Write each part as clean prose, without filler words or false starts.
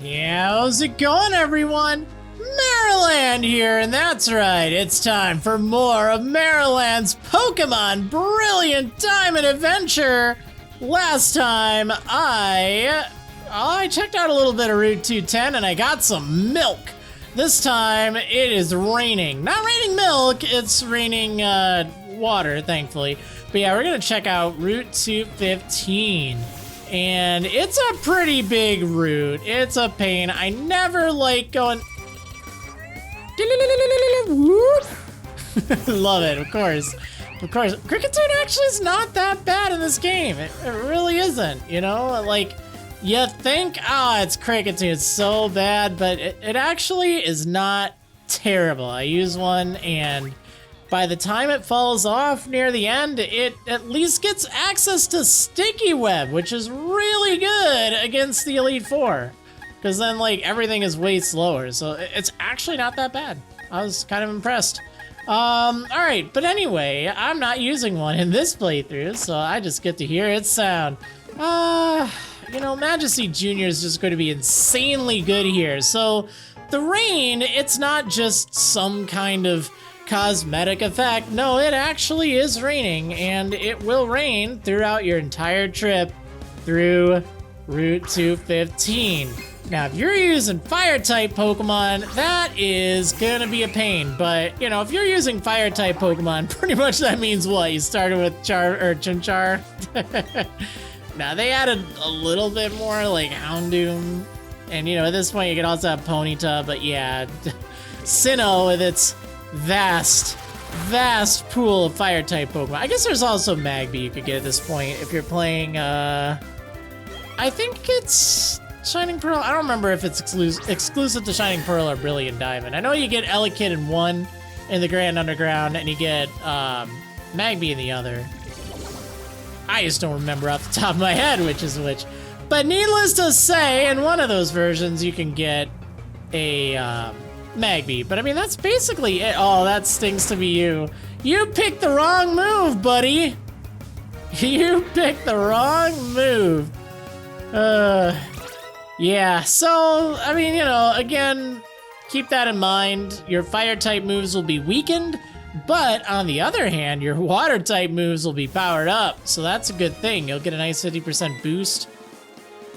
How's it going, everyone? Marriland here, and that's right, it's time for more of Marriland's Pokémon Brilliant Diamond Adventure. Last time, I checked out a little bit of Route 210 and I got some milk. This time, it is raining. Not raining milk, it's raining water, thankfully. But yeah, we're gonna check out Route 215. And it's a pretty big route. It's a pain. I never like going... Love it, of course. Of course. Cricketune actually is not that bad in this game. It really isn't, you know? Like, you think, it's Cricketune, it's so bad, but it actually is not terrible. I use one, and by the time it falls off near the end, it at least gets access to Sticky Web, which is really good against the Elite Four. Because then, like, everything is way slower, so it's actually not that bad. I was kind of impressed. Alright, but anyway, I'm not using one in this playthrough, so I just get to hear its sound. You know, Majesty Jr. is just going to be insanely good here. So, the rain, it's not just some kind of cosmetic effect. No, it actually is raining, and it will rain throughout your entire trip through Route 215. Now, if you're using Fire-type Pokemon, that is gonna be a pain, but, you know, if you're using Fire-type Pokemon, pretty much that means what? You started with Chimchar? Now, they added a little bit more, like Houndoom, and, you know, at this point, you can also have Ponyta, but yeah, Sinnoh with its vast pool of Fire-type Pokemon. I guess there's also Magby you could get at this point if you're playing, I think it's Shining Pearl. I don't remember if it's exclusive to Shining Pearl or Brilliant Diamond. I know you get Elekid in one in the Grand Underground, and you get Magby in the other. I just don't remember off the top of my head which is which. But needless to say, in one of those versions, you can get a Magby. But I mean, that's basically it. Oh, that stings to be you. You picked the wrong move, buddy. You picked the wrong move. Yeah, so, I mean, you know, again, keep that in mind. Your Fire-type moves will be weakened, but on the other hand, your Water-type moves will be powered up, so that's a good thing. You'll get a nice 50% boost.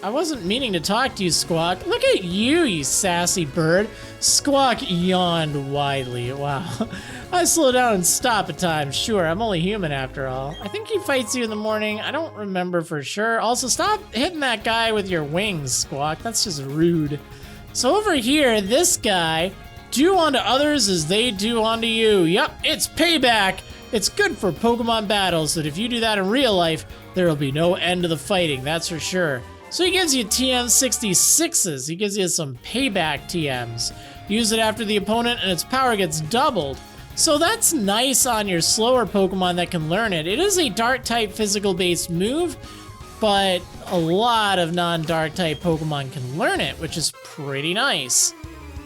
I wasn't meaning to talk to you, Squawk. Look at you, you sassy bird. Squawk yawned widely. Wow. I slow down and stop at times. Sure, I'm only human after all. I think he fights you in the morning. I don't remember for sure. Also, stop hitting that guy with your wings, Squawk. That's just rude. So over here, this guy, do unto others as they do unto you. Yup, it's payback. It's good for Pokemon battles that if you do that in real life, there will be no end to the fighting, that's for sure. So he gives you TM66s. He gives you some payback TMs. Use it after the opponent and its power gets doubled. So that's nice on your slower Pokemon that can learn it. It is a Dark-type physical-based move, but a lot of non-Dark-type Pokemon can learn it, which is pretty nice.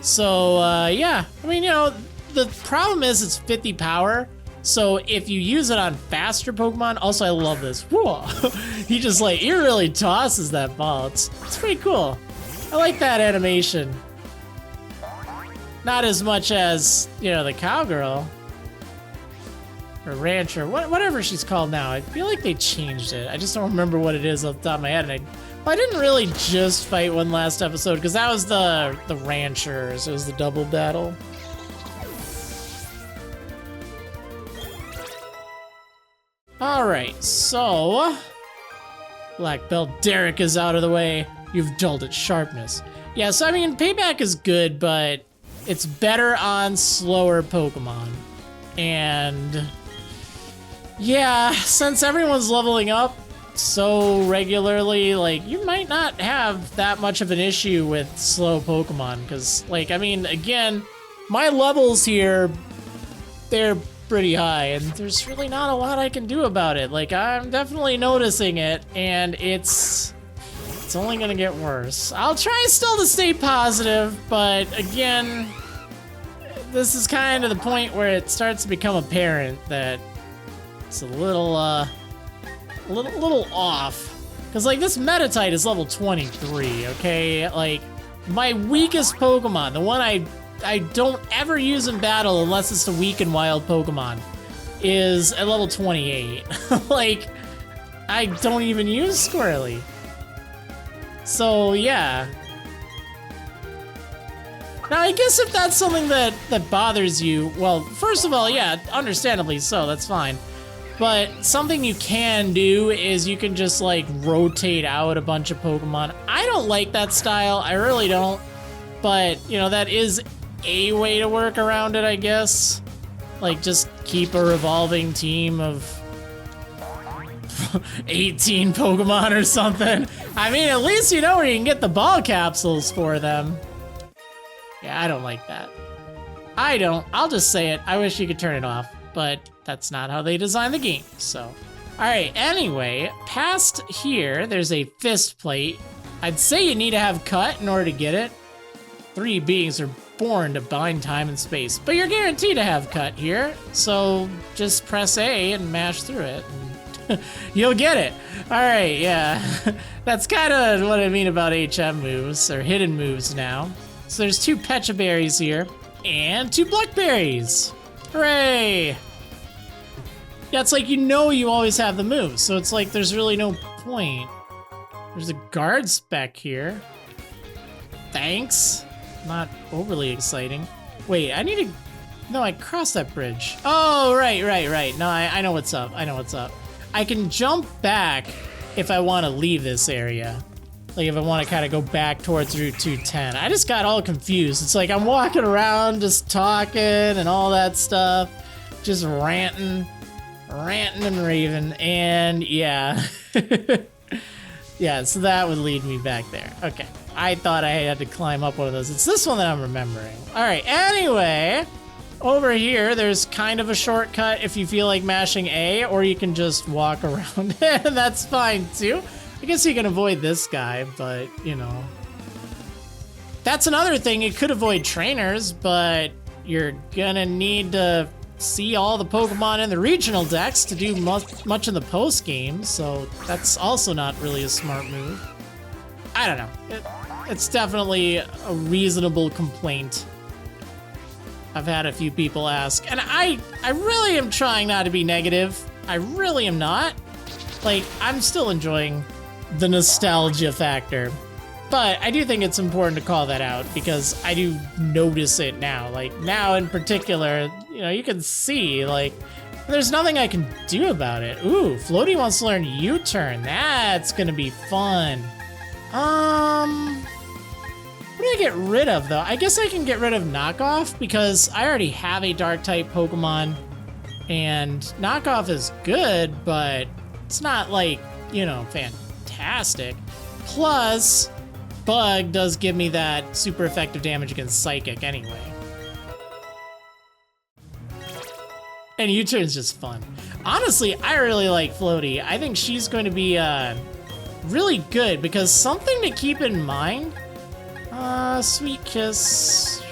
So, yeah. I mean, you know, the problem is it's 50 power. So if you use it on faster Pokemon, also I love this. Whoa. He just like, he really tosses that ball. It's pretty cool. I like that animation. Not as much as, you know, the cowgirl. Or rancher, whatever she's called now. I feel like they changed it. I just don't remember what it is off the top of my head. And I didn't really just fight one last episode because that was the ranchers. It was the double battle. Alright, so Black Belt Derek is out of the way. You've dulled its sharpness. Yeah, so I mean, payback is good, but it's better on slower Pokemon. And yeah, since everyone's leveling up so regularly, like, you might not have that much of an issue with slow Pokemon. Because, like, I mean, again, my levels here, they're pretty high, and there's really not a lot I can do about it. Like, I'm definitely noticing it, and it's only gonna get worse. I'll try still to stay positive, but again, this is kind of the point where it starts to become apparent that it's a little off. Because, like, this Metatite is level 23, okay? Like, My weakest Pokemon, the one I don't ever use in battle unless it's the weak and wild Pokemon, is at level 28. Like, I don't even use Squirrely. So, yeah. Now, I guess if that's something that bothers you, well, first of all, yeah, understandably so, that's fine. But something you can do is you can just, like, rotate out a bunch of Pokemon. I don't like that style, I really don't. But, you know, that is a way to work around it, I guess. Like, just keep a revolving team of 18 Pokemon or something. I mean, at least you know where you can get the ball capsules for them. Yeah, I don't like that. I don't. I'll just say it. I wish you could turn it off, but that's not how they designed the game, so. All right, anyway, past here, there's a fist plate. I'd say you need to have cut in order to get it. 3 beings are born to bind time and space, but you're guaranteed to have cut here, so just press A and mash through it, and you'll get it. All right, yeah. That's kind of what I mean about HM moves, or hidden moves now. So there's 2 Pecha Berries here, and 2 Blackberries. Hooray! Yeah, it's like you know you always have the moves, so it's like there's really no point. There's a guard spec here. Thanks. Not overly exciting. Wait, I need to... No, I crossed that bridge. Oh, right. No, I know what's up. I can jump back if I want to leave this area. Like if I want to kind of go back towards Route 210. I just got all confused. It's like I'm walking around just talking and all that stuff. Just ranting and raving. And yeah. Yeah, so that would lead me back there. Okay. I thought I had to climb up one of those. It's this one that I'm remembering. All right, anyway, over here, there's kind of a shortcut if you feel like mashing A, or you can just walk around it, and that's fine too. I guess you can avoid this guy, but, you know. That's another thing, you could avoid trainers, but you're gonna need to see all the Pokemon in the regional decks to do much in the post game, so that's also not really a smart move. I don't know. It's definitely a reasonable complaint. I've had a few people ask, and I really am trying not to be negative. I really am not. Like, I'm still enjoying the nostalgia factor. But I do think it's important to call that out because I do notice it now. Like, now in particular, you know, you can see, like, there's nothing I can do about it. Ooh, Floaty wants to learn U-turn. That's gonna be fun. What do I get rid of, though? I guess I can get rid of Knockoff because I already have a Dark-type Pokemon. And Knockoff is good, but it's not, like, you know, fantastic. Plus, Bug does give me that super effective damage against Psychic anyway. And U-turn's just fun. Honestly, I really like Floaty. I think she's going to be really good because something to keep in mind. Sweet Kiss.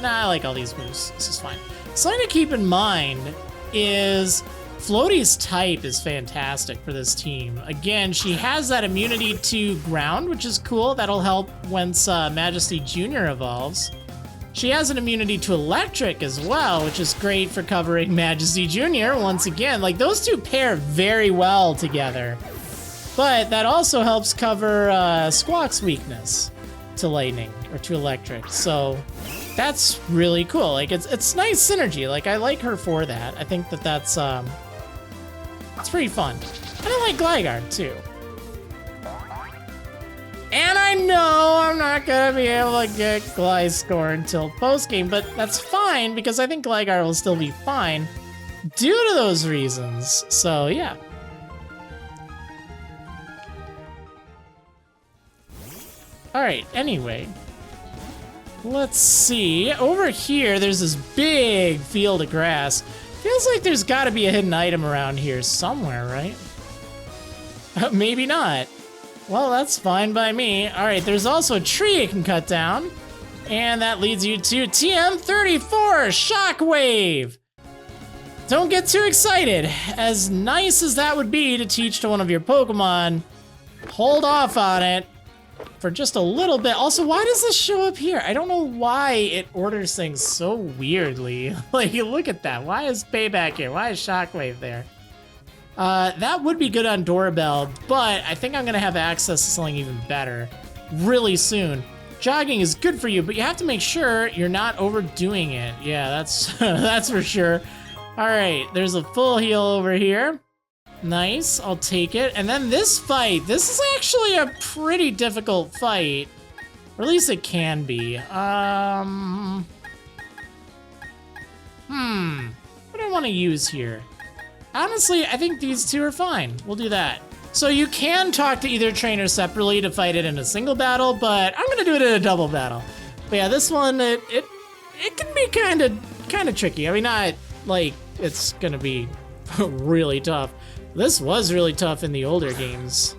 Nah, I like all these moves. This is fine. Something to keep in mind is Floaty's type is fantastic for this team. Again, she has that immunity to ground, which is cool. That'll help once Majesty Jr. evolves. She has an immunity to electric as well, which is great for covering Majesty Jr. once again. Like, those two pair very well together. But that also helps cover Squawk's weakness to lightning or to electric. So that's really cool. Like, it's nice synergy. Like, I like her for that. I think that's it's pretty fun. And I like Gligar too. And I know I'm not gonna be able to get Gliscor until post-game, but that's fine because I think Gligar will still be fine due to those reasons. So yeah. All right, anyway, let's see. Over here, there's this big field of grass. Feels like there's gotta be a hidden item around here somewhere, right? Maybe not. Well, that's fine by me. All right, there's also a tree you can cut down. And that leads you to TM34, Shockwave. Don't get too excited. As nice as that would be to teach to one of your Pokemon, hold off on it. for just a little bit. Also, why does this show up here? I don't know why it orders things so weirdly. Like, look at that. Why is Payback here? Why is Shockwave there? That would be good on Doorbell, but I think I'm gonna have access to something even better really soon. Jogging is good for you, but you have to make sure you're not overdoing it. Yeah, that's that's for sure. All right, there's a full heal over here. Nice, I'll take it. And then this fight, this is actually a pretty difficult fight. Or at least it can be. What do I want to use here? Honestly, I think these two are fine. We'll do that. So you can talk to either trainer separately to fight it in a single battle, but I'm gonna do it in a double battle. But yeah, this one, it can be kind of tricky. I mean, not like it's gonna be really tough. This was really tough in the older games.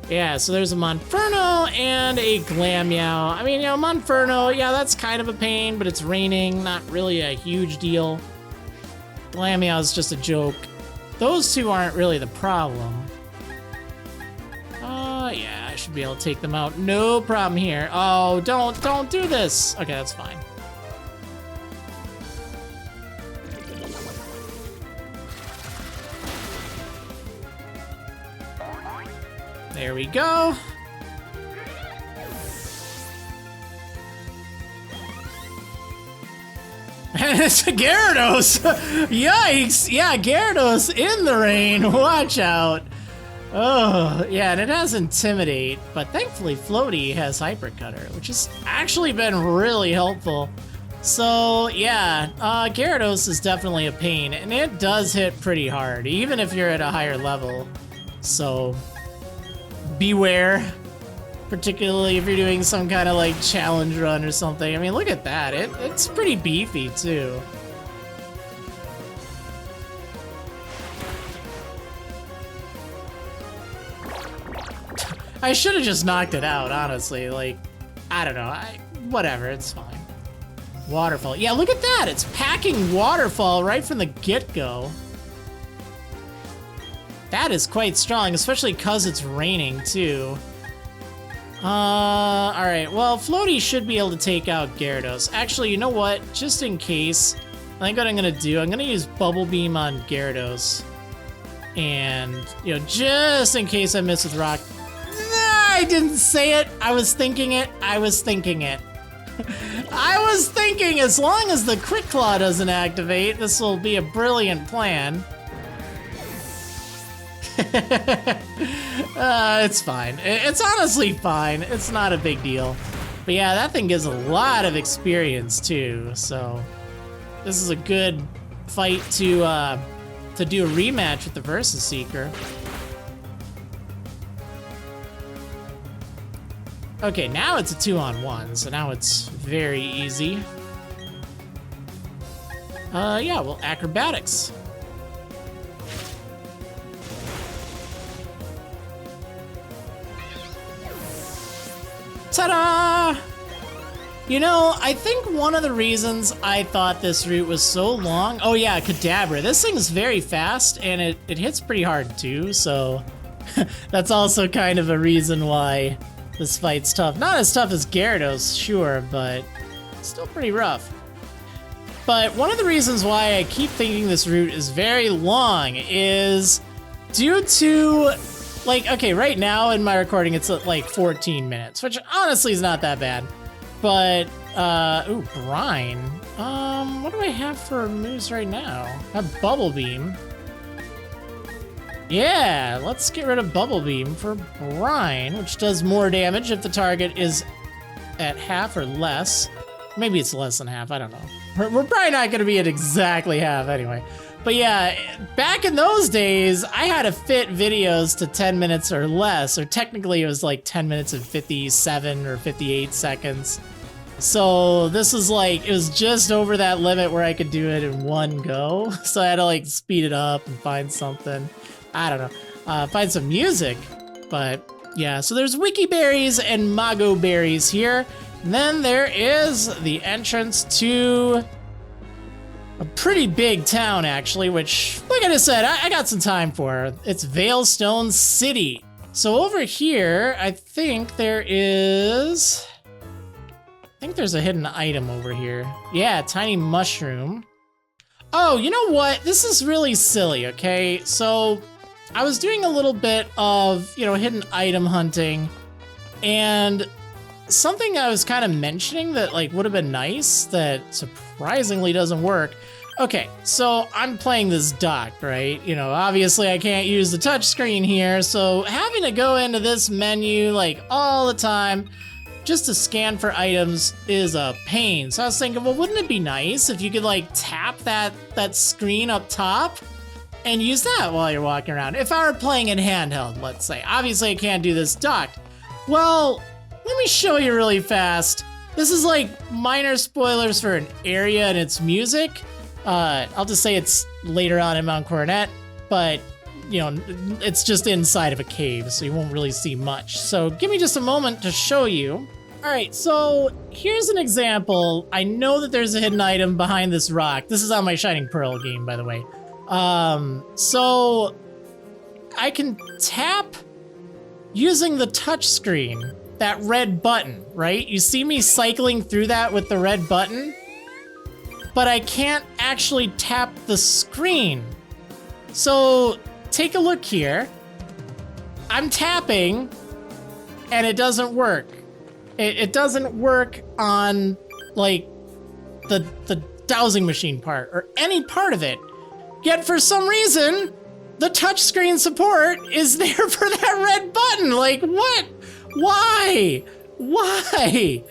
Yeah, so there's a Monferno and a Glammeow. I mean, you know, Monferno, yeah, that's kind of a pain, but it's raining, not really a huge deal. Glammeow is just a joke. Those two aren't really the problem. Yeah, I should be able to take them out. No problem here. Oh, don't do this. Okay, that's fine. There we go. And it's a Gyarados! Yikes! Yeah, Gyarados in the rain. Watch out. Oh, yeah, and it has Intimidate, but thankfully Floaty has Hyper Cutter, which has actually been really helpful. So, yeah, Gyarados is definitely a pain, and it does hit pretty hard, even if you're at a higher level. So, beware. Particularly if you're doing some kind of like challenge run or something. I mean, look at that. It's pretty beefy too. I should have just knocked it out, honestly. Like, I don't know. Whatever, it's fine. Waterfall. Yeah, look at that. It's packing Waterfall right from the get-go. That is quite strong, especially because it's raining too. Alright, well, Floaty should be able to take out Gyarados. Actually, you know what? Just in case, I think what I'm gonna do, I'm gonna use Bubble Beam on Gyarados. And, you know, just in case I miss with Rock. Nah, I didn't say it. I was thinking it. I was thinking it. I was thinking as long as the Quick Claw doesn't activate, this will be a brilliant plan. It's fine. It's honestly fine. It's not a big deal. But yeah, that thing gives a lot of experience too. So this is a good fight to do a rematch with the Versus Seeker. Okay, now it's a 2-on-1, so now it's very easy. Yeah, well, Acrobatics. Ta-da! You know, I think one of the reasons I thought this route was so long... Oh yeah, Kadabra. This thing's very fast, and it hits pretty hard too, so... That's also kind of a reason why this fight's tough. Not as tough as Gyarados, sure, but still pretty rough. But one of the reasons why I keep thinking this route is very long is due to... Like, okay, right now in my recording, it's at like 14 minutes, which honestly is not that bad. But, ooh, Brine. What do I have for moves right now? I have Bubble Beam. Yeah, let's get rid of Bubble Beam for Brine, which does more damage if the target is at half or less. Maybe it's less than half, I don't know. We're probably not gonna be at exactly half anyway. But yeah, back in those days, I had to fit videos to 10 minutes or less, or technically it was like 10 minutes and 57 or 58 seconds. So this is like, it was just over that limit where I could do it in one go. So I had to like speed it up and find something. I don't know, find some music. But yeah, so there's Wiki Berries and Mago Berries here. And then there is the entrance to a pretty big town, actually, which, like I just said, I got some time for. It's Veilstone City. So over here, I think there's a hidden item over here. Yeah, tiny mushroom. Oh, you know what? This is really silly, okay? So I was doing a little bit of, hidden item hunting, and something I was kind of mentioning that like would have been nice that surprisingly doesn't work. Okay, so I'm playing this dock, right? Obviously I can't use the touch screen here, so having to go into this menu like all the time just to scan for items is a pain. So I was thinking, well, wouldn't it be nice if you could like tap that screen up top and use that while you're walking around? If I were playing in handheld, let's say. Obviously I can't do this docked. Well, let me show you really fast. This is like minor spoilers for an area and its music. I'll just say it's later on in Mount Coronet, but it's just inside of a cave, so you won't really see much. So give me just a moment to show you. All right, so here's an example. I know that there's a hidden item behind this rock. This is on my Shining Pearl game, by the way. So I can tap using the touch screen, that red button, right? You see me cycling through that with the red button, but I can't actually tap the screen. So take a look here. I'm tapping and it doesn't work. It doesn't work on like the dowsing machine part or any part of it. Yet for some reason, the touchscreen support is there for that red button. Like what? Why? Why?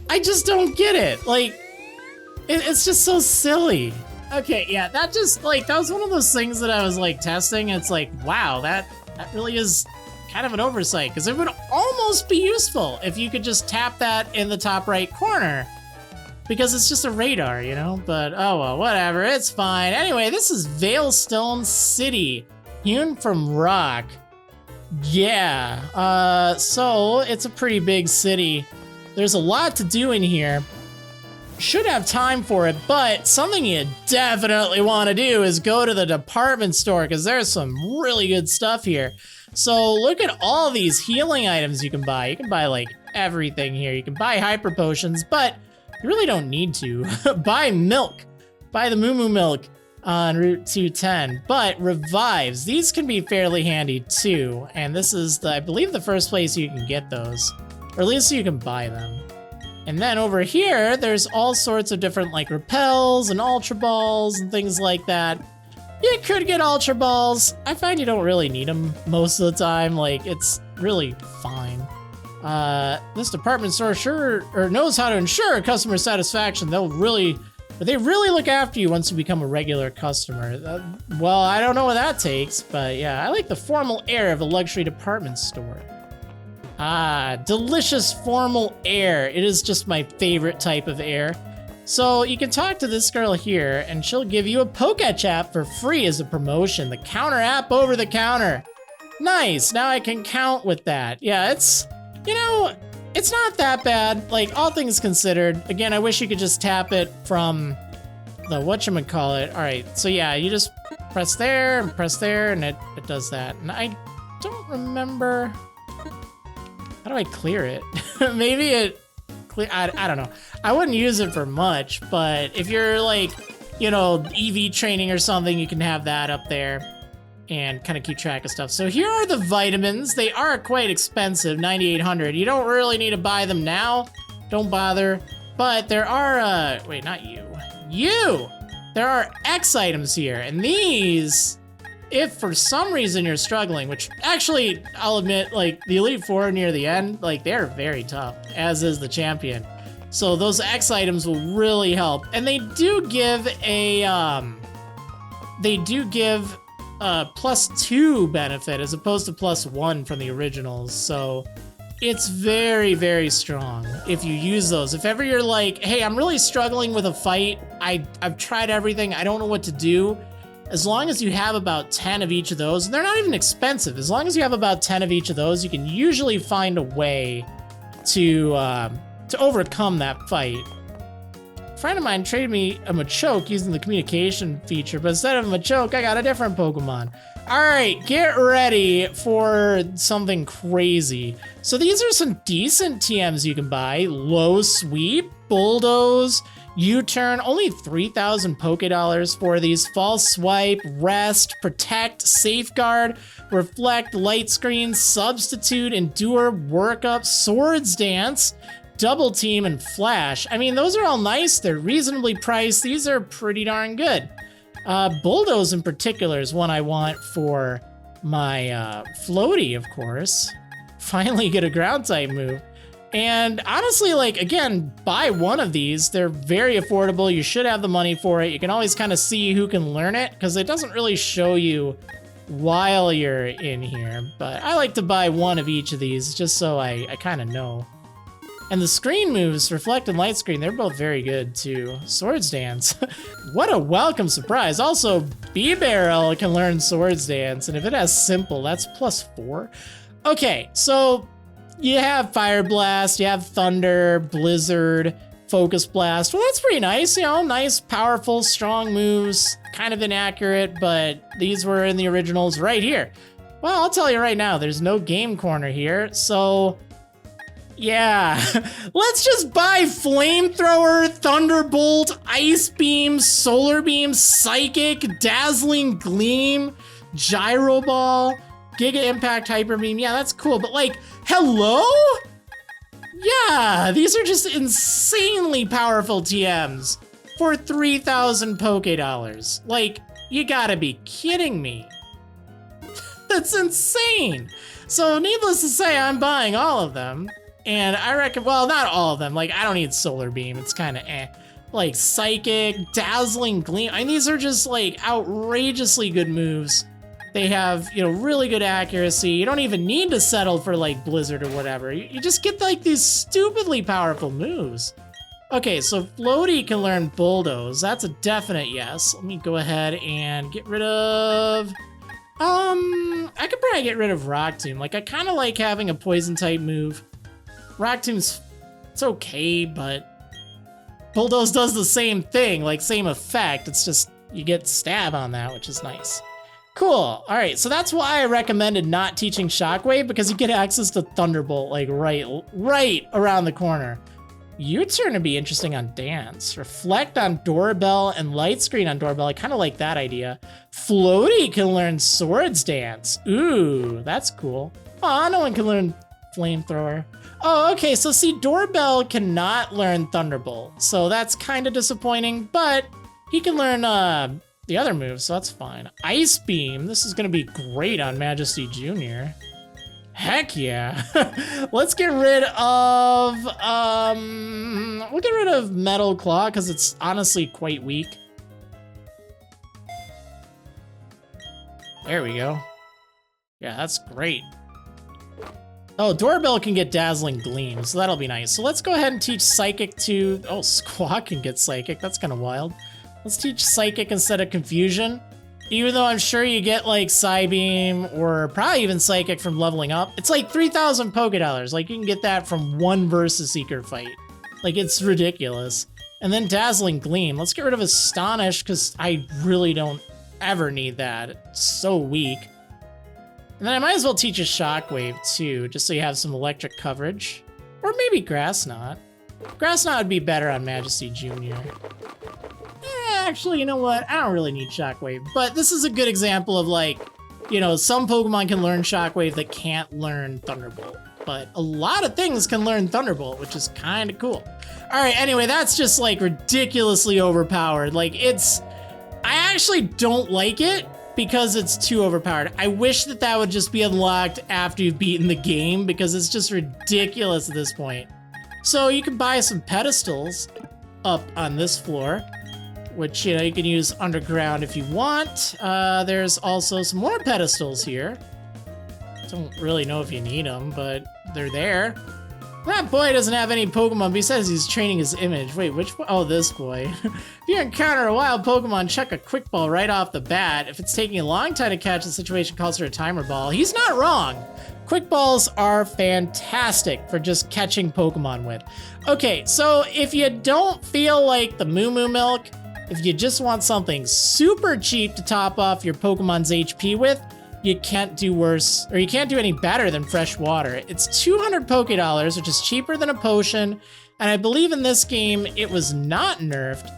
I just don't get it. Like, it's just so silly. Okay, yeah, that was one of those things that I was like testing. It's like, wow, that really is kind of an oversight, because it would almost be useful if you could just tap that in the top right corner, because it's just a radar, but oh well, whatever, it's fine. Anyway, this is Veilstone City, hewn from rock. Yeah, so it's a pretty big city. There's a lot to do in here. Should have time for it, but something you definitely want to do is go to the department store, because there's some really good stuff here. So look at all these healing items you can buy. You can buy like everything here. You can buy hyper potions, but you really don't need to. Buy milk. Buy the Moo Moo milk on Route 210. But revives, these can be fairly handy too. And this is, I believe, the first place you can get those, or at least you can buy them. And then over here, there's all sorts of different like repels and ultra balls and things like that. You could get ultra balls. I find you don't really need them most of the time. Like, it's really fine. This department store knows how to ensure customer satisfaction. They really look after you once you become a regular customer. Well, I don't know what that takes, but yeah, I like the formal air of a luxury department store. Ah, delicious formal air. It is just my favorite type of air. So you can talk to this girl here and she'll give you a Pokétch app for free as a promotion. The counter app over the counter. Nice, now I can count with that. Yeah, it's not that bad, like all things considered. Again, I wish you could just tap it from the whatchamacallit. All right, so yeah, you just press there and it does that. And I don't remember, how do I clear it? Maybe it clear, I don't know. I wouldn't use it for much, but if you're like, EV training or something, you can have that up there and kind of keep track of stuff. So here are the vitamins. They are quite expensive, 9,800. You don't really need to buy them now. Don't bother. But there are, wait, not you. You! There are X items here, and these, if for some reason you're struggling, which actually, I'll admit, like, the Elite Four near the end, like, they're very tough, as is the champion. So those X items will really help. And they do give a +2 benefit as opposed to +1 from the originals. So it's very, very strong if you use those. If ever you're like, hey, I'm really struggling with a fight, I've tried everything, I don't know what to do. As long as you have about 10 of each of those, and they're not even expensive, as long as you have about 10 of each of those, you can usually find a way to overcome that fight. A friend of mine traded me a Machoke using the communication feature, but instead of a Machoke, I got a different Pokemon. All right, get ready for something crazy. So these are some decent TMs you can buy. Low Sweep, Bulldoze, U-Turn, only 3,000 Poké Dollars for these. False Swipe, Rest, Protect, Safeguard, Reflect, Light Screen, Substitute, Endure, Workup, Swords Dance, Double Team, and Flash. I mean, those are all nice. They're reasonably priced. These are pretty darn good. Bulldoze in particular is one I want for my floaty, of course. Finally get a ground type move. And honestly, like, again, buy one of these. They're very affordable. You should have the money for it. You can always kind of see who can learn it because it doesn't really show you while you're in here. But I like to buy one of each of these just so I kind of know. And the screen moves, Reflect and Light Screen, they're both very good too. Swords Dance, what a welcome surprise. Also, B-Barrel can learn Swords Dance, and if it has Simple, that's +4. Okay, so you have Fire Blast, you have Thunder, Blizzard, Focus Blast. Well, that's pretty nice, you know, nice, powerful, strong moves. Kind of inaccurate, but these were in the originals right here. Well, I'll tell you right now, there's no game corner here, so yeah, let's just buy Flamethrower, Thunderbolt, Ice Beam, Solar Beam, Psychic, Dazzling Gleam, Gyro Ball, Giga Impact, Hyper Beam. Yeah, that's cool, but like, hello? Yeah, these are just insanely powerful TMs for 3,000 Poké Dollars. Like, you gotta be kidding me. That's insane. So needless to say, I'm buying all of them. And I reckon, well, not all of them. Like, I don't need Solar Beam. It's kind of eh. Like, Psychic, Dazzling Gleam. I mean, these are just, like, outrageously good moves. They have, you know, really good accuracy. You don't even need to settle for, like, Blizzard or whatever. You just get, like, these stupidly powerful moves. Okay, so Floaty can learn Bulldoze. That's a definite yes. Let me go ahead and get rid of... I could probably get rid of Rock Tomb. Like, I kind of like having a Poison-type move. Rock Tomb's, it's okay, but Bulldoze does the same thing, like same effect. It's just, you get stab on that, which is nice. Cool, all right, so that's why I recommended not teaching Shockwave, because you get access to Thunderbolt, like right around the corner. U-Turn would be interesting on Dance. Reflect on Doorbell and Light Screen on Doorbell. I kind of like that idea. Floaty can learn Swords Dance. Ooh, that's cool. Aw, no one can learn Flamethrower. Oh, okay, so see, Doorbell cannot learn Thunderbolt, so that's kind of disappointing, but he can learn the other moves, so that's fine. Ice Beam, this is gonna be great on Majesty Jr. Heck yeah. Let's get rid of, we'll get rid of Metal Claw, because it's honestly quite weak. There we go. Yeah, that's great. Oh, Doorbell can get Dazzling Gleam, so that'll be nice. So let's go ahead and teach Psychic to... Oh, Squawk can get Psychic. That's kind of wild. Let's teach Psychic instead of Confusion. Even though I'm sure you get, like, Psybeam or probably even Psychic from leveling up. It's like 3,000 Poké Dollars. Like, you can get that from one Versus Seeker fight. Like, it's ridiculous. And then Dazzling Gleam. Let's get rid of Astonish, because I really don't ever need that. It's so weak. And then I might as well teach a Shockwave too, just so you have some electric coverage. Or maybe Grass Knot. Grass Knot would be better on Majesty Jr. Actually, you know what? I don't really need Shockwave, but this is a good example of, like, you know, some Pokemon can learn Shockwave that can't learn Thunderbolt. But a lot of things can learn Thunderbolt, which is kind of cool. All right, anyway, that's just, like, ridiculously overpowered. Like, it's... I actually don't like it, because it's too overpowered. I wish that that would just be unlocked after you've beaten the game, because it's just ridiculous at this point. So you can buy some pedestals up on this floor, which, you know, you can use underground if you want. There's also some more pedestals here. Don't really know if you need them, but they're there. That boy doesn't have any Pokemon besides he's training his image. Wait, which one? Oh, this boy. If you encounter a wild Pokemon, check a quick ball right off the bat. If it's taking a long time to catch, the situation calls for a timer ball. He's not wrong. Quick balls are fantastic for just catching Pokemon with. Okay, so if you don't feel like the Moo Moo Milk if you just want something super cheap to top off your Pokemon's HP with, you can't do worse, or you can't do any better than fresh water. It's 200 Poke Dollars, which is cheaper than a potion, and I believe in this game it was not nerfed.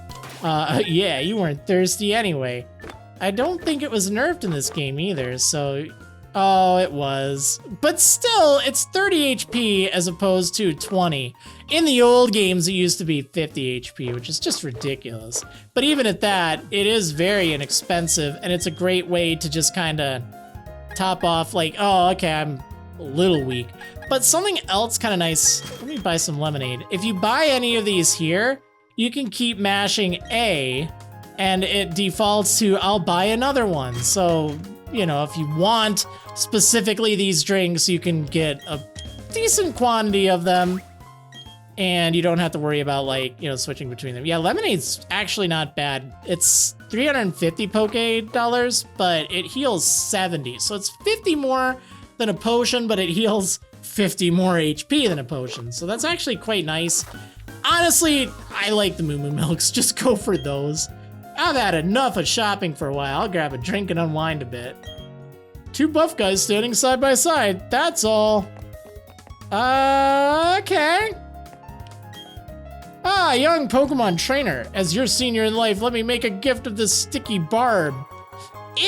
Yeah, you weren't thirsty anyway. I don't think it was nerfed in this game either, so... Oh, it was. But still, it's 30 HP as opposed to 20. In the old games, it used to be 50 HP, which is just ridiculous. But even at that, it is very inexpensive, and it's a great way to just kind of top off, like, oh, okay, I'm a little weak. But something else kind of nice, let me buy some lemonade. If you buy any of these here, you can keep mashing A, and it defaults to, I'll buy another one. So, you know, if you want specifically these drinks, you can get a decent quantity of them, and you don't have to worry about, like, you know, switching between them. Yeah, lemonade's actually not bad. It's 350 Poke Dollars, but it heals 70. So it's 50 more than a potion, but it heals 50 more HP than a potion. So that's actually quite nice. Honestly, I like the Moo Moo Milks. Just go for those. I've had enough of shopping for a while. I'll grab a drink and unwind a bit. Two buff guys standing side by side. That's all. Okay. Ah, young Pokemon trainer. As your senior in life, let me make a gift of this sticky barb. Ew!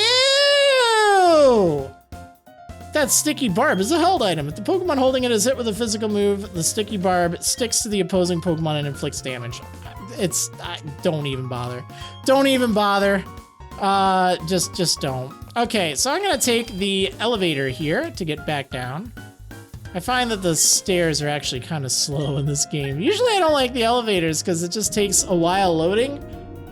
That sticky barb is a held item. If the Pokemon holding it is hit with a physical move, the sticky barb sticks to the opposing Pokemon and inflicts damage. Don't even bother. Don't even bother. Just don't. Okay, so I'm gonna take the elevator here to get back down. I find that the stairs are actually kind of slow in this game. Usually I don't like the elevators because it just takes a while loading,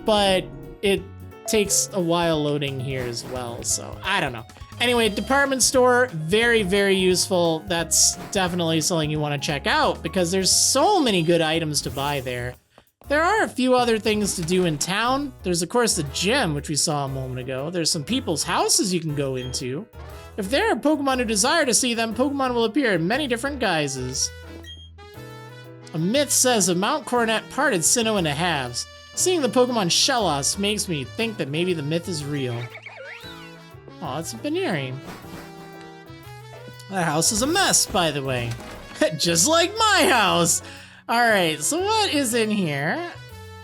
but it takes a while loading here as well, so I don't know. Anyway, department store, very, very useful. That's definitely something you want to check out because there's so many good items to buy there. There are a few other things to do in town. There's, of course, the gym, which we saw a moment ago. There's some people's houses you can go into. If there are Pokemon who desire to see them, Pokemon will appear in many different guises. A myth says a Mount Coronet parted Sinnoh into halves. Seeing the Pokemon Shellos makes me think that maybe the myth is real. Oh, it's a Baneri. That house is a mess, by the way. Just like my house! Alright, so what is in here?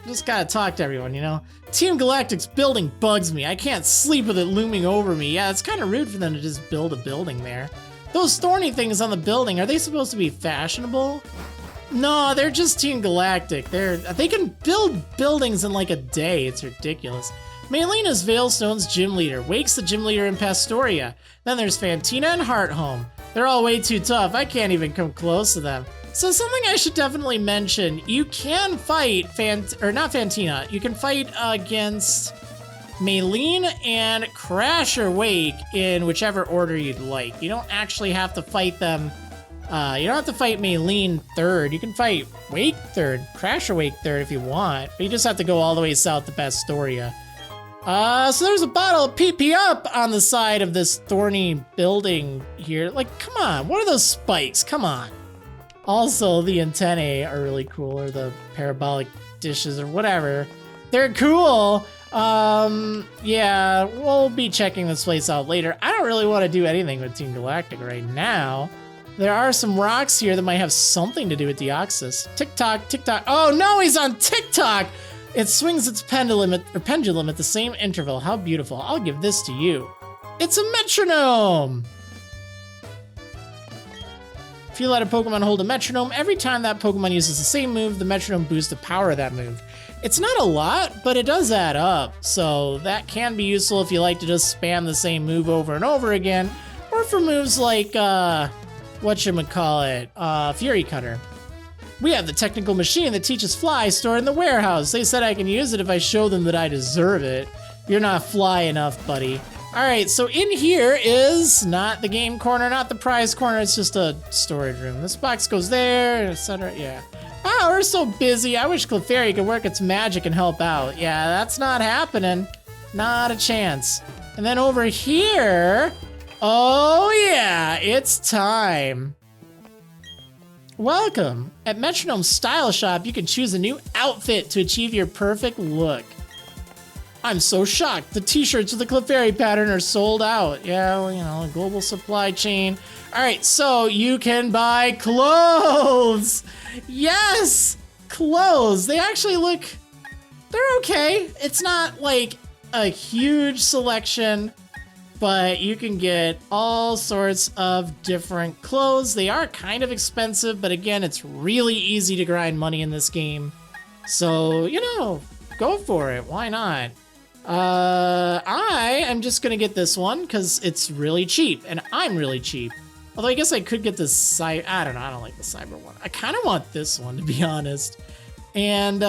Just gotta talk to everyone, you know? Team Galactic's building bugs me. I can't sleep with it looming over me. Yeah, it's kind of rude for them to just build a building there. Those thorny things on the building, are they supposed to be fashionable? No, they're just Team Galactic. They can build buildings in like a day. It's ridiculous. Marriland is Veilstone's gym leader. Wake's the gym leader in Pastoria. Then there's Fantina and Hearthome. They're all way too tough. I can't even come close to them. So something I should definitely mention, you can fight not Fantina, you can fight against Marriland and Crasher Wake in whichever order you'd like. You don't actually have to fight them, you don't have to fight Marriland third. You can fight Wake third, Crasher Wake third if you want, but you just have to go all the way south to Pastoria. So there's a bottle of PP up on the side of this thorny building here. Like, come on, what are those spikes? Come on. Also, the antennae are really cool, or the parabolic dishes, or whatever. They're cool. Yeah, we'll be checking this place out later. I don't really want to do anything with Team Galactic right now. There are some rocks here that might have something to do with Deoxys. Tick-tock, tick-tock. Oh no, he's on TikTok! It swings its pendulum at the same interval. How beautiful. I'll give this to you. It's a metronome! If you let a Pokemon hold a metronome, every time that Pokemon uses the same move, the metronome boosts the power of that move. It's not a lot, but it does add up, so that can be useful if you like to just spam the same move over and over again, or for moves like, Fury Cutter. We have the technical machine that teaches Fly stored in the warehouse. They said I can use it if I show them that I deserve it. You're not Fly enough, buddy. Alright, so in here is not the game corner, not the prize corner, it's just a storage room. This box goes there, etc. Yeah. Wow, we're so busy. I wish Clefairy could work its magic and help out. Yeah, that's not happening. Not a chance. And then over here, oh yeah, it's time. Welcome. At Metronome's Style Shop, you can choose a new outfit to achieve your perfect look. I'm so shocked. The t-shirts with the Clefairy pattern are sold out. Yeah, well, you know, a global supply chain. All right, so you can buy clothes. Yes, clothes. They actually look, they're okay. It's not like a huge selection, but you can get all sorts of different clothes. They are kind of expensive, but again, it's really easy to grind money in this game. So, you know, go for it. Why not? I am just gonna get this one because it's really cheap, and I'm really cheap. Although I guess I could get this I don't know, I don't like the cyber one. I kind of want this one, to be honest. And,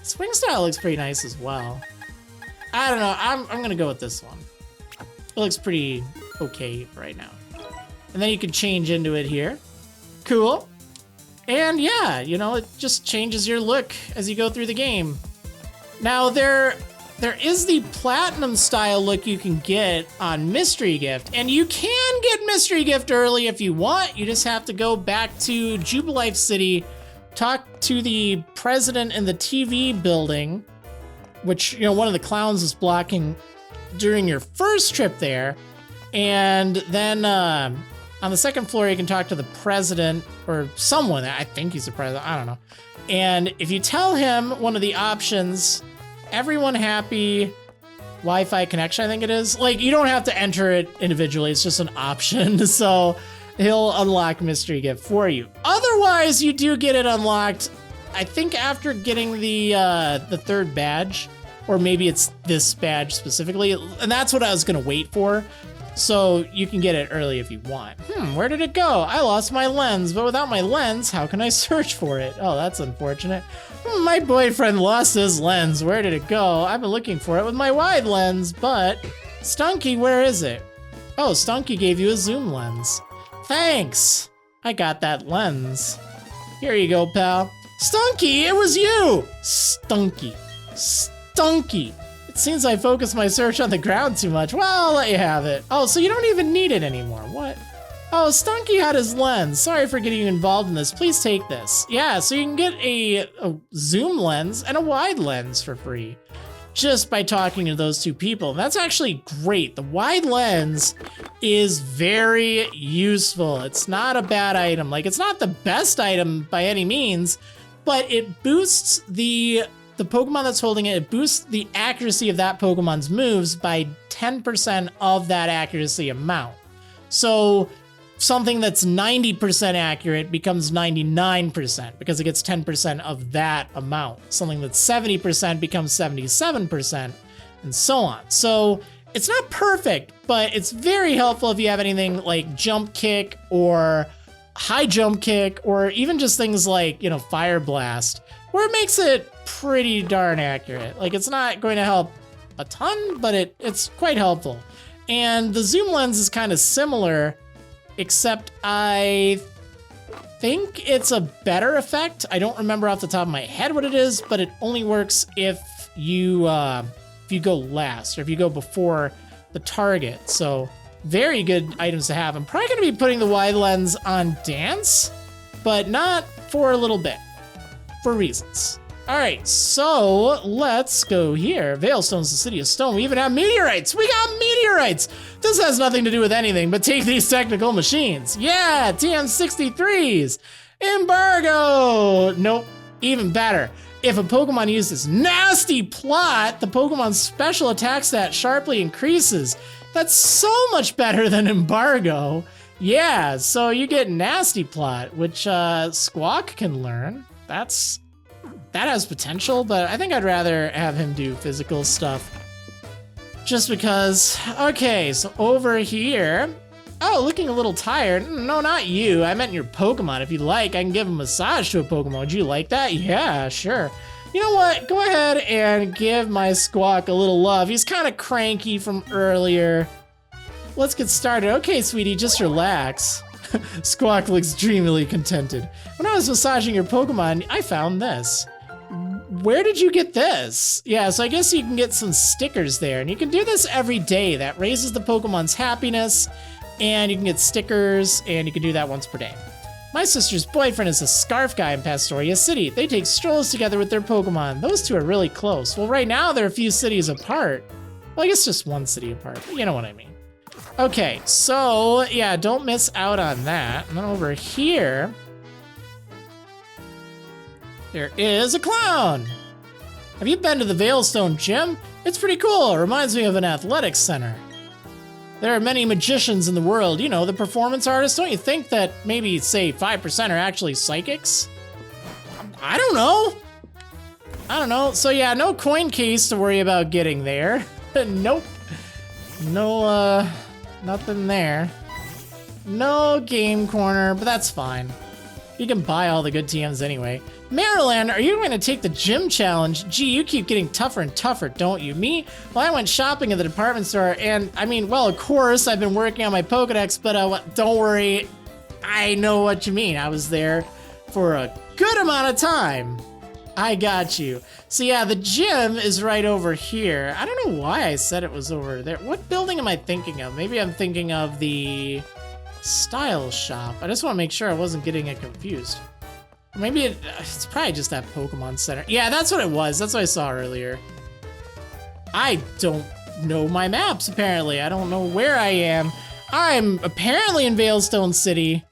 Spring Style looks pretty nice as well. I don't know, I'm gonna go with this one. It looks pretty okay right now. And then you can change into it here. Cool. And yeah, you know, it just changes your look as you go through the game. Now there is the platinum style look you can get on Mystery Gift, and you can get Mystery Gift early if you want. You just have to go back to Jubilife City, talk to the president in the TV building, which, you know, one of the clowns is blocking during your first trip there. And then on the second floor, you can talk to the president or someone. I think he's the president. I don't know. And if you tell him one of the options, everyone happy, Wi-Fi connection, I think it is. Like, you don't have to enter it individually. It's just an option. So he'll unlock Mystery Gift for you. Otherwise, you do get it unlocked, I think, after getting the third badge, or maybe it's this badge specifically. And that's what I was going to wait for. So you can get it early if you want. Where did it go? I lost my lens, but without my lens, how can I search for it? Oh, that's unfortunate. My boyfriend lost his lens. Where did it go? I've been looking for it with my wide lens, but Stunky, where is it? Oh, Stunky gave you a zoom lens. Thanks. I got that lens. Here you go, pal. Stunky, it was you! Stunky. Stunky. It seems I focused my search on the ground too much. Well, I'll let you have it. Oh, so you don't even need it anymore. What? Oh, Stunky had his lens. Sorry for getting you involved in this. Please take this. Yeah, so you can get a zoom lens and a wide lens for free just by talking to those two people. And that's actually great. The wide lens is very useful. It's not a bad item. Like, it's not the best item by any means, but it boosts the Pokemon that's holding it. It boosts the accuracy of that Pokemon's moves by 10% of that accuracy amount. So something that's 90% accurate becomes 99% because it gets 10% of that amount. Something that's 70% becomes 77%, and so on. So it's not perfect, but it's very helpful if you have anything like Jump Kick or High Jump Kick, or even just things like, you know, Fire Blast, where it makes it pretty darn accurate. Like, it's not going to help a ton, but it's quite helpful. And the zoom lens is kind of similar, except I think it's a better effect. I don't remember off the top of my head what it is, but it only works if you go last, or if you go before the target. So very good items to have. I'm probably going to be putting the wide lens on Dance, but not for a little bit, for reasons. All right, so let's go here. Veilstone's the city of stone. We even have meteorites. We got meteorites. This has nothing to do with anything, but take these technical machines. Yeah, TM63s. Embargo. Nope, even better. If a Pokemon uses Nasty Plot, the Pokemon's special attack stat sharply increases. That's so much better than Embargo. Yeah, so you get Nasty Plot, which Squawk can learn. That has potential, but I think I'd rather have him do physical stuff. Just because. Okay, so over here. Oh, looking a little tired. No, not you. I meant your Pokemon. If you'd like, I can give a massage to a Pokemon. Would you like that? Yeah, sure. You know what? Go ahead and give my Squawk a little love. He's kind of cranky from earlier. Let's get started. Okay, sweetie, just relax. Squawk looks dreamily contented. When I was massaging your Pokemon, I found this. Where did you get this? Yeah, so I guess you can get some stickers there, and you can do this every day. That raises the Pokemon's happiness, and you can get stickers, and you can do that once per day. My sister's boyfriend is a scarf guy in Pastoria City. They take strolls together with their Pokemon. Those two are really close. Well, right now they're a few cities apart. Well, I guess just one city apart, but you know what I mean. Okay, so yeah, don't miss out on that. And then over here, there is a clown. Have you been to the Veilstone gym? It's pretty cool. It reminds me of an athletics center. There are many magicians in the world, you know, the performance artists. Don't you think that maybe, say, 5% are actually psychics? I don't know. I don't know. So yeah, no coin case to worry about getting there. Nope. No, nothing there. No game corner, but that's fine. You can buy all the good TMs anyway. Marriland, are you going to take the gym challenge? Gee, you keep getting tougher and tougher, don't you? Me? Well, I went shopping at the department store, and I mean, well, of course, I've been working on my Pokedex, but don't worry, I know what you mean. I was there for a good amount of time. I got you. So yeah, the gym is right over here. I don't know why I said it was over there. What building am I thinking of? Maybe I'm thinking of the style shop. I just want to make sure I wasn't getting it confused. Maybe it's probably just that Pokemon Center. Yeah, that's what it was. That's what I saw earlier. I don't know my maps, apparently. I don't know where I am. I'm apparently in Veilstone City.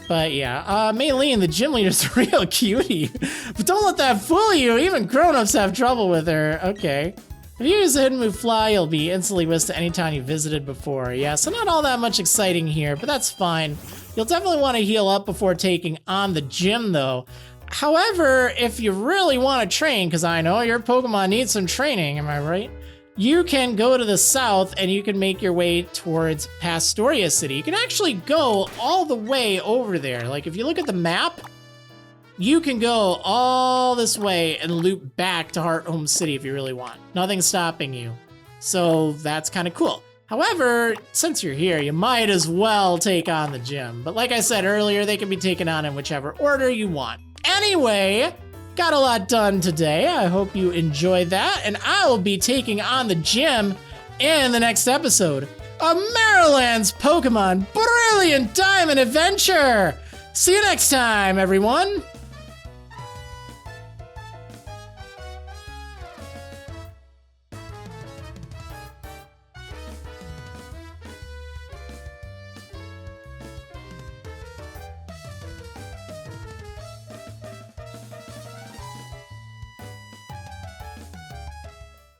But yeah, Maylene, the gym leader's a real cutie. But don't let that fool you. Even grown-ups have trouble with her. Okay. If you use a hidden move Fly, you'll be instantly whisked to any town you visited before. Yeah, so not all that much exciting here, but that's fine. You'll definitely want to heal up before taking on the gym, though. However, if you really want to train, because I know your Pokemon needs some training, am I right? You can go to the south and you can make your way towards Pastoria City. You can actually go all the way over there. Like, if you look at the map, you can go all this way and loop back to Hearthome City if you really want. Nothing's stopping you. So that's kind of cool. However, since you're here, you might as well take on the gym. But like I said earlier, they can be taken on in whichever order you want. Anyway, got a lot done today. I hope you enjoyed that. And I will be taking on the gym in the next episode of Marriland's Pokemon Brilliant Diamond Adventure. See you next time, everyone.